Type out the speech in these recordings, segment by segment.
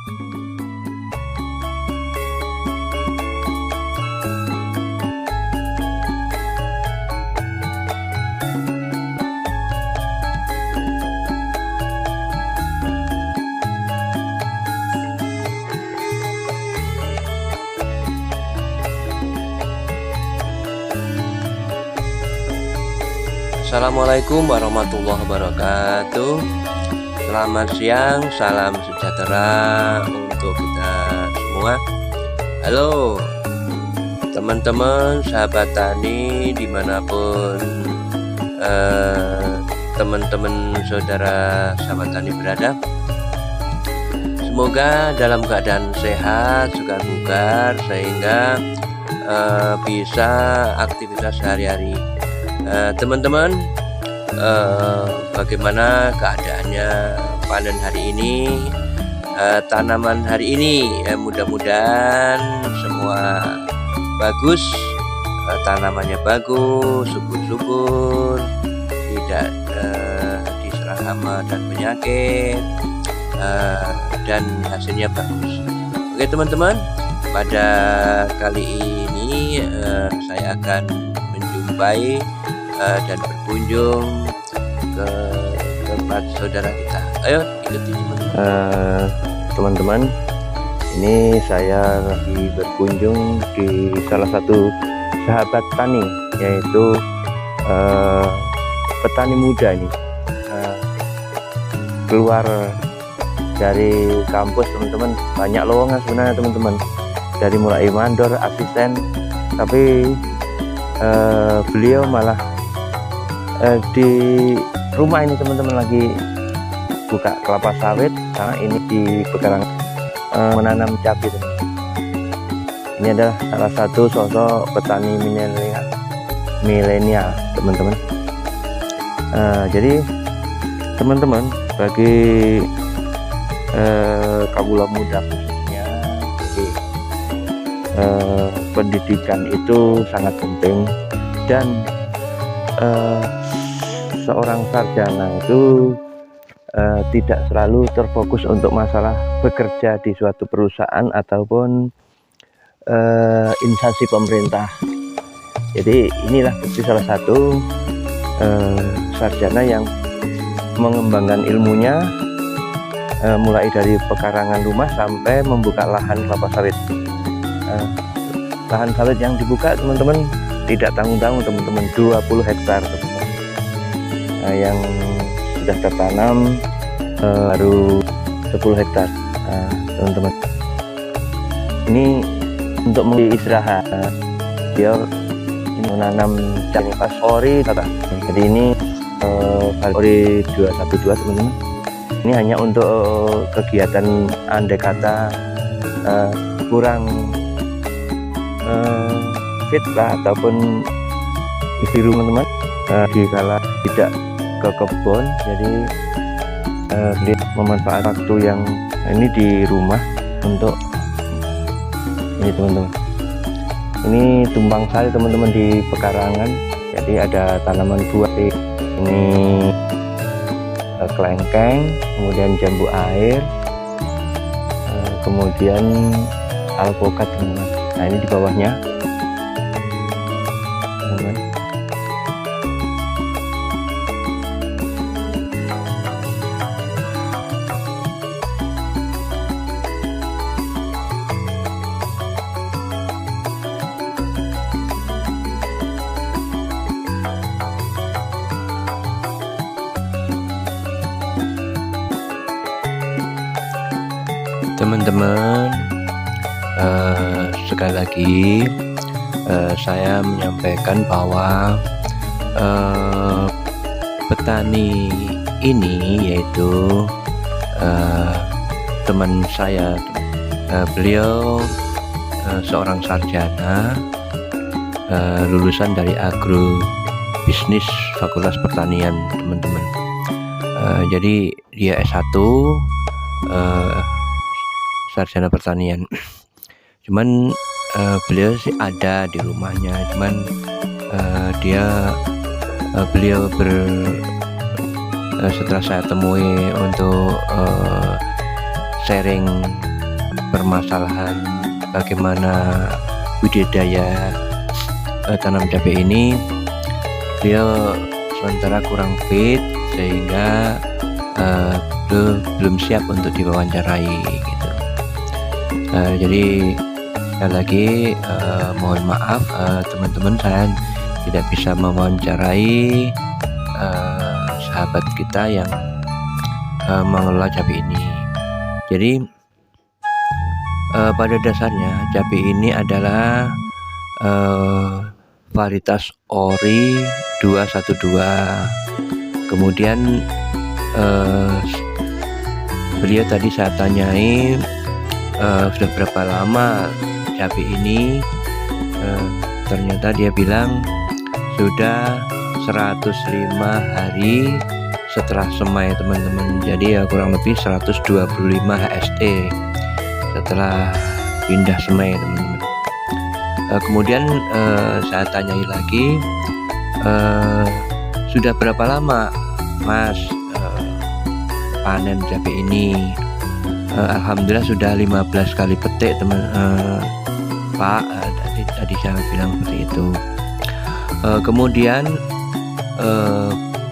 Assalamualaikum warahmatullahi wabarakatuh. Selamat siang, salam sejahtera untuk kita semua. Halo teman-teman, sahabat tani dimanapun teman-teman saudara sahabat tani berada. Semoga dalam keadaan sehat, segar bugar, sehingga bisa aktivitas sehari-hari. Teman-teman, bagaimana keadaannya panen hari ini, tanaman hari ini? Mudah-mudahan semua bagus, tanamannya bagus, subur-subur, tidak diserang hama dan penyakit, dan hasilnya bagus. Oke teman-teman, pada kali ini saya akan menjumpai dan berkunjung ke tempat saudara kita. Ayo ikuti teman-teman. Ini saya lagi berkunjung di salah satu sahabat tani, yaitu petani muda ini, keluar dari kampus teman-teman. Banyak lowongan sebenarnya teman-teman, dari mulai mandor, asisten, tapi beliau malah di rumah ini teman-teman lagi buka kelapa sawit, karena ini di pekarangan menanam cabai teman-teman. Ini adalah salah satu sosok petani milenial teman-teman. Jadi teman-teman, bagi kaula muda khususnya, jadi pendidikan itu sangat penting, dan seorang sarjana itu tidak selalu terfokus untuk masalah bekerja di suatu perusahaan ataupun instansi pemerintah. Jadi inilah bukti salah satu sarjana yang mengembangkan ilmunya, mulai dari pekarangan rumah sampai membuka lahan kelapa sawit. Lahan sawit yang dibuka teman-teman tidak tanggung-tanggung teman-teman, 20 hektar teman-teman. Yang sudah tertanam baru 10 hektar teman-teman. Ini untuk mengistirahat, dia menanam cabai pasori. Jadi ini pasori 212 teman-teman. Ini hanya untuk kegiatan andai kata kurang fit lah, ataupun isi rumah teman-teman, dikala tidak ke kebun, jadi dia memanfaatkan waktu yang ini di rumah untuk ini teman-teman. Ini tumpang sari teman-teman di pekarangan, jadi ada tanaman buah, ini kelengkeng, kemudian jambu air, kemudian alpukat teman-teman. Nah ini di bawahnya teman-teman. Teman-teman, sekali lagi saya menyampaikan bahwa petani ini, yaitu teman saya, beliau seorang sarjana lulusan dari agrobisnis Fakultas Pertanian teman-teman. Jadi dia S1 sarjana pertanian. Cuman beliau sih ada di rumahnya, cuman beliau setelah saya temui untuk sharing permasalahan bagaimana budidaya tanam cabai ini, beliau sementara kurang fit sehingga belum siap untuk diwawancarai gitu. Jadi sekali lagi mohon maaf teman-teman, saya tidak bisa mewawancarai sahabat kita yang mengelola cabai ini. Jadi pada dasarnya cabai ini adalah varietas Ori 212. Kemudian beliau tadi saya tanyai sudah berapa lama cabai ini, ternyata dia bilang sudah 105 hari setelah semai teman-teman. Jadi ya kurang lebih 125 HST setelah pindah semai teman-teman. Kemudian saya tanyai lagi, sudah berapa lama Mas panen cabai ini? Alhamdulillah sudah 15 kali petik teman Pak, tadi saya bilang seperti itu. Kemudian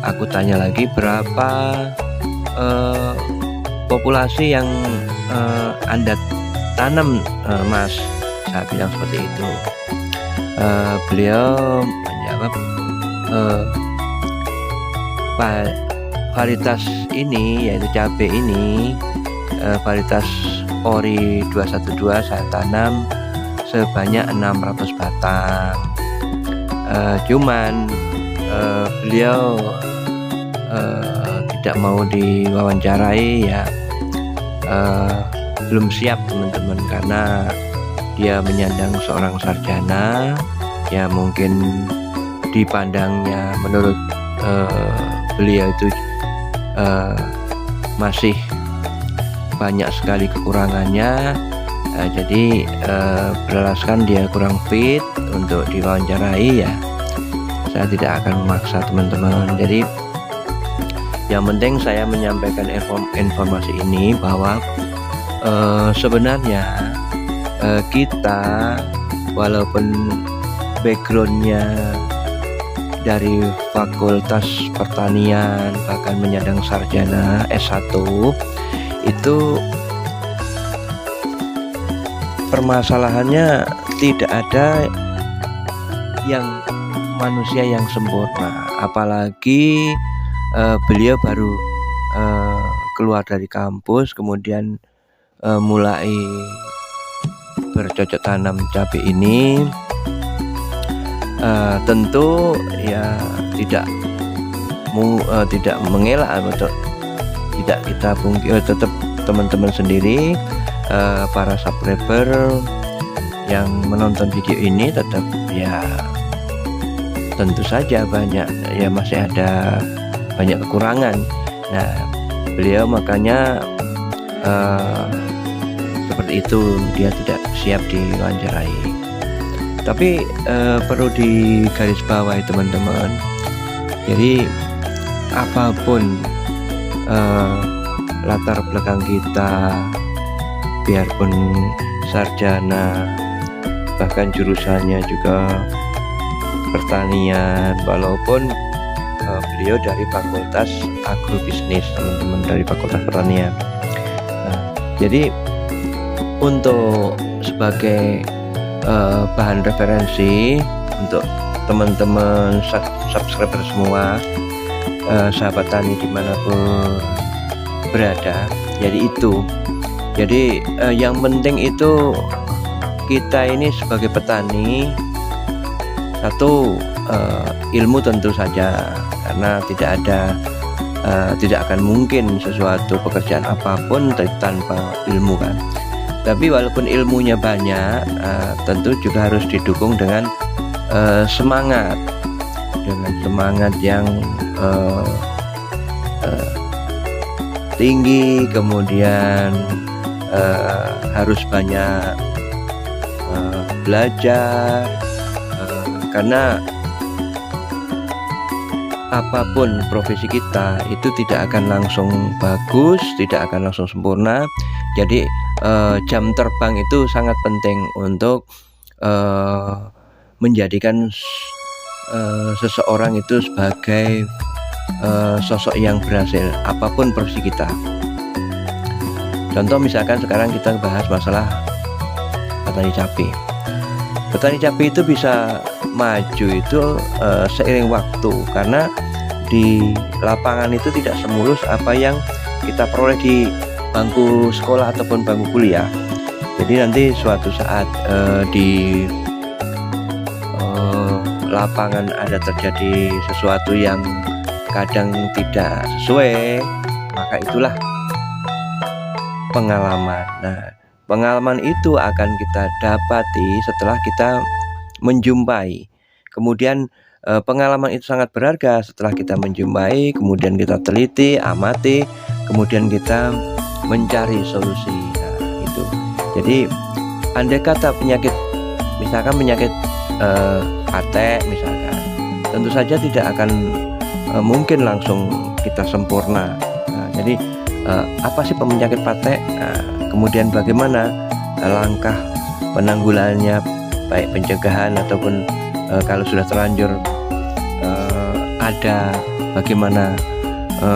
aku tanya lagi, berapa populasi yang Anda tanam Mas? Saya bilang seperti itu. Beliau menjawab, varietas ini, yaitu cabai ini, varietas Ori 212 saya tanam sebanyak 600 batang. Cuman beliau tidak mau diwawancarai ya, belum siap teman-teman, karena dia menyandang seorang sarjana ya, mungkin dipandangnya menurut beliau itu masih banyak sekali kekurangannya. Jadi beralaskan dia kurang fit untuk diwawancarai ya, saya tidak akan memaksa teman-teman. Jadi yang penting saya menyampaikan informasi ini bahwa sebenarnya kita walaupun backgroundnya dari Fakultas Pertanian, bahkan menyandang sarjana S1, itu permasalahannya tidak ada yang manusia yang sempurna. Apalagi beliau baru keluar dari kampus, kemudian mulai bercocok tanam cabai ini. Tentu ya tidak mengelak atau tidak kita pungkiri, tetap teman-teman sendiri, para subscriber yang menonton video ini tetap ya tentu saja banyak ya, masih ada banyak kekurangan. Nah beliau makanya seperti itu, dia tidak siap diwawancarai. Tapi perlu digarisbawahi teman-teman, jadi apapun latar belakang kita, biarpun sarjana, bahkan jurusannya juga pertanian, walaupun beliau dari Fakultas Agrobisnis teman-teman, dari Fakultas Pertanian. Jadi untuk sebagai bahan referensi untuk teman-teman subscriber semua, sahabat tani dimanapun berada, jadi itu. Jadi yang penting itu kita ini sebagai petani, satu ilmu tentu saja, karena tidak akan mungkin sesuatu pekerjaan apapun tanpa ilmu kan. Tapi walaupun ilmunya banyak, tentu juga harus didukung dengan semangat yang tinggi, kemudian harus banyak belajar, karena apapun profesi kita itu tidak akan langsung bagus, tidak akan langsung sempurna. Jadi jam terbang itu sangat penting untuk menjadikan seseorang itu sebagai sosok yang berhasil apapun profesi kita. Contoh misalkan sekarang kita bahas masalah petani cabai. Petani cabai itu bisa maju itu seiring waktu, karena di lapangan itu tidak semulus apa yang kita peroleh di bangku sekolah ataupun bangku kuliah. Jadi nanti suatu saat di lapangan ada terjadi sesuatu yang kadang tidak sesuai, maka itulah pengalaman. Nah, pengalaman itu akan kita dapati setelah kita menjumpai. Kemudian pengalaman itu sangat berharga setelah kita menjumpai, kemudian kita teliti, amati, kemudian kita mencari solusi. Nah, itu. Jadi andai kata penyakit, misalkan penyakit patek misalkan, tentu saja tidak akan mungkin langsung kita sempurna. Nah, jadi apa sih penyakit patek? Nah, kemudian bagaimana langkah penanggulangannya, baik pencegahan ataupun kalau sudah terlanjur ada bagaimana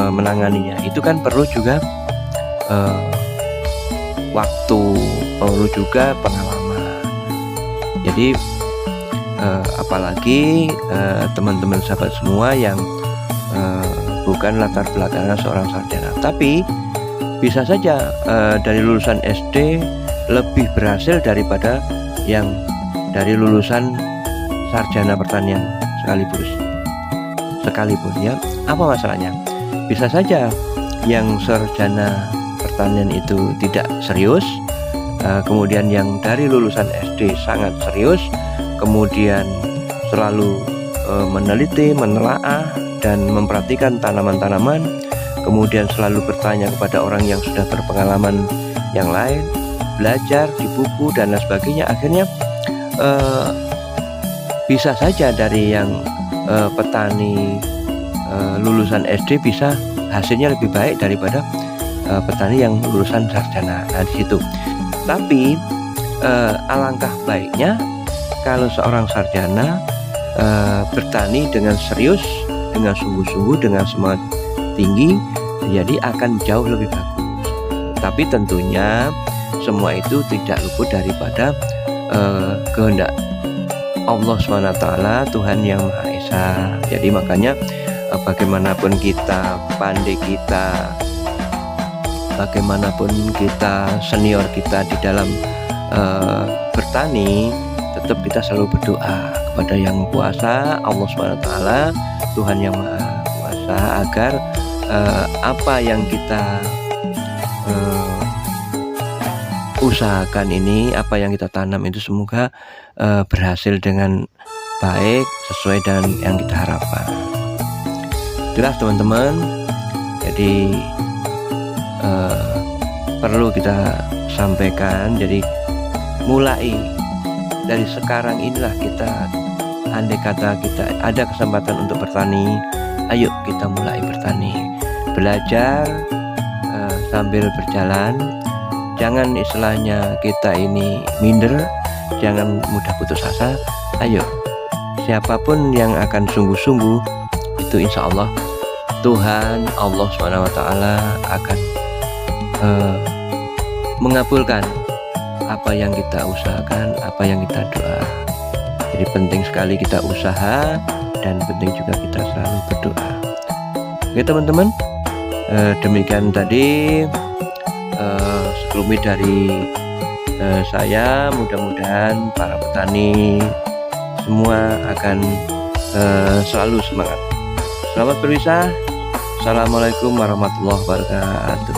menanganinya. Itu kan perlu juga waktu, perlu juga pengalaman. Jadi apalagi teman-teman sahabat semua yang bukan latar belakangnya seorang sarjana, tapi bisa saja dari lulusan SD lebih berhasil daripada yang dari lulusan sarjana pertanian sekalipun ya. Apa masalahnya? Bisa saja yang sarjana pertanian itu tidak serius, kemudian yang dari lulusan SD sangat serius, kemudian selalu meneliti, menelaah dan memperhatikan tanaman-tanaman, kemudian selalu bertanya kepada orang yang sudah berpengalaman yang lain, belajar di buku dan lain sebagainya. Akhirnya bisa saja dari yang petani lulusan SD bisa hasilnya lebih baik daripada petani yang lulusan sarjana. Nah, di situ. Tapi alangkah baiknya kalau seorang sarjana bertani dengan serius, dengan sungguh-sungguh, dengan semangat tinggi, jadi akan jauh lebih bagus. Tapi tentunya semua itu tidak luput daripada kehendak Allah SWT, Tuhan yang Maha Esa. Jadi makanya bagaimanapun kita pandai, kita bagaimanapun kita senior kita di dalam bertani, tetap kita selalu berdoa kepada Yang Kuasa, Allah SWT, Tuhan yang Maha Kuasa, agar apa yang kita usahakan ini, apa yang kita tanam itu semoga berhasil dengan baik sesuai dengan yang kita harapkan. Jelas teman-teman. Jadi perlu kita sampaikan. Jadi mulai dari sekarang inilah kita, andai kata kita ada kesempatan untuk bertani, ayo kita mulai bertani, belajar sambil berjalan. Jangan istilahnya kita ini minder, jangan mudah putus asa. Ayo, siapapun yang akan sungguh-sungguh, itu insya Allah Tuhan Allah SWT akan mengabulkan apa yang kita usahakan, apa yang kita doa. Jadi penting sekali kita usaha, dan penting juga kita selalu berdoa. Oke teman-teman, demikian tadi sekelumit dari saya. Mudah-mudahan para petani semua akan selalu semangat. Selamat berwisata. Assalamualaikum warahmatullahi wabarakatuh.